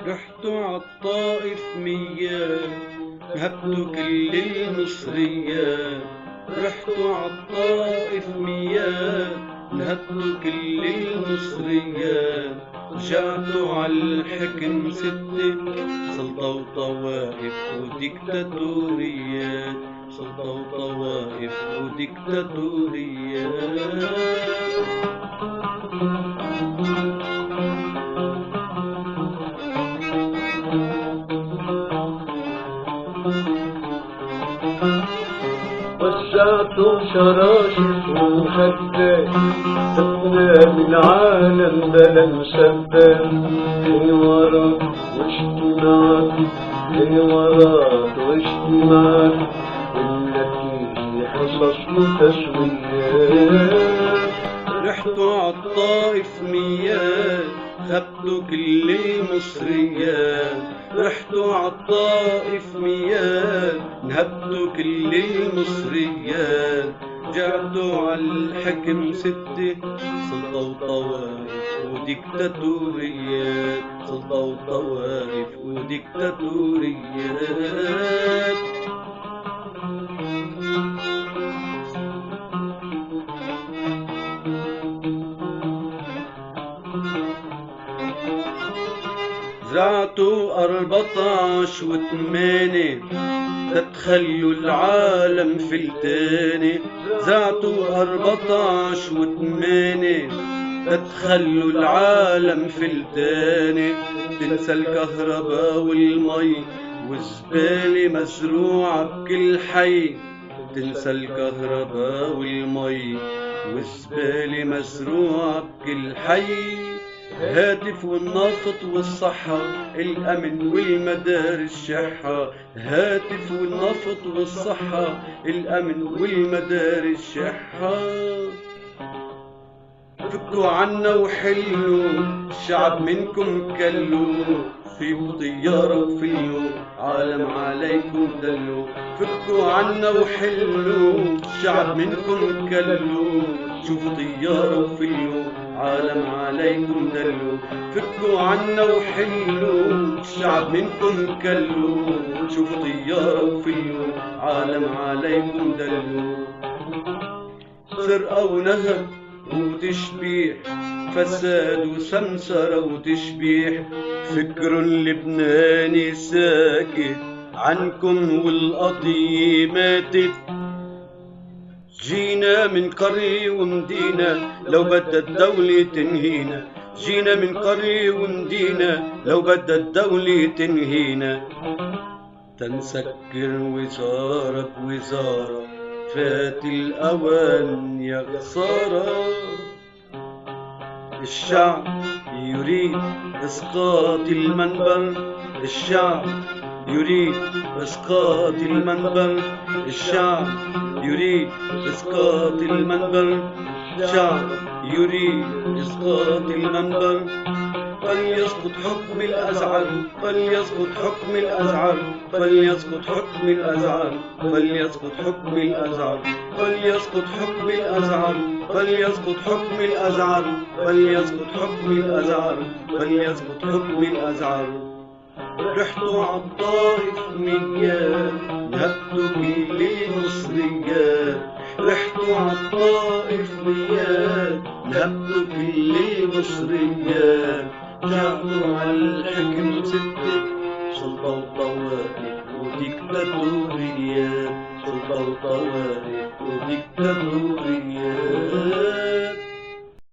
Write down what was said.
رحتوا عالطائف مياه نهبتوا كل المصريات. رحتوا عالطائف مياه نهبتوا كل المصريات. رجعتوا عالحكم ستة سلطة وطوائف وديكتاتوريات. سلطة وطوائف وديكتاتوريات. وسعتوا شراشف ومخدات سبنا للعالم بلا مسبات. حوارات واجتماعات حوارات واجتماعات والنتيجة حصص وتسويات. رحتوا عالطائف مياه خبتوا كل المصريات. رحتوا عالطائف مياه نهبتوا كل المصريات. رجعتوا عالحكم ستة سلطة وطوائف وديكتاتوريات. سلطة وطوائف وديكتاتوريات. زرعتوا 14 و8 تتخلوا العالم فلتاني. زرعتوا 14 و8 تتخلوا العالم فلتاني. تنسى الكهرباء والمي والزبالة مزروعة بكل حي. تنسى الكهرباء والمي والزبالة مزروعة بكل حي. هاتف والنفط والصحة الأمن والمدارس شحة. هاتف والنفط والصحة الأمن والمدارس شحة. فكوا عنا وحلوا الشعب منكم كلوا. فيكوا طيارة وفلوا عالم عليكم دلوا. فكوا عنا وحلوا الشعب منكم كلوا. شوفوا طيارة وفلوا عالم عليكم دلوا. فكوا عنا وحلوا الشعب منكم كلوا. شوفوا طيارة وفلوا عالم عليكم دلوا. سرقة ونهب وتشبيح فساد وسمسرة وتشبيح. فكر لبناني ساكت عنكم والقضية ماتت. جينا من قرية ومدينة لو بدها الدولة تنهينا. جينا من قرية ومدينة لو بدها الدولة تنهينا. تنسكر وزارة بوزارة فات الأوان يا خسارة. الشعب يريد إسقاط المنبر. الشعب يريد إسقاط المنبر. الشعب يريد إسقاط المنبر. الشعب يريد إسقاط المنبر. فليسقط حكم الأزعر. فليسقط حكم الأزعر. فليسقط حكم الأزعر. فليسقط حكم الأزعر. فليسقط حكم الأزعر. فليسقط حكم الأزعر. فليسقط حكم الأزعر. فليسقط حكم الأزعر. رحتوا عالطائف مياه نهبتوا كل المصريات. رحتوا عالطائف مياه نهبتوا كل المصريات. رجعتوا عالحكم ستة سلطة وطوائف وديكتاتوريات. سلطة وطوائف وديكتاتوريات.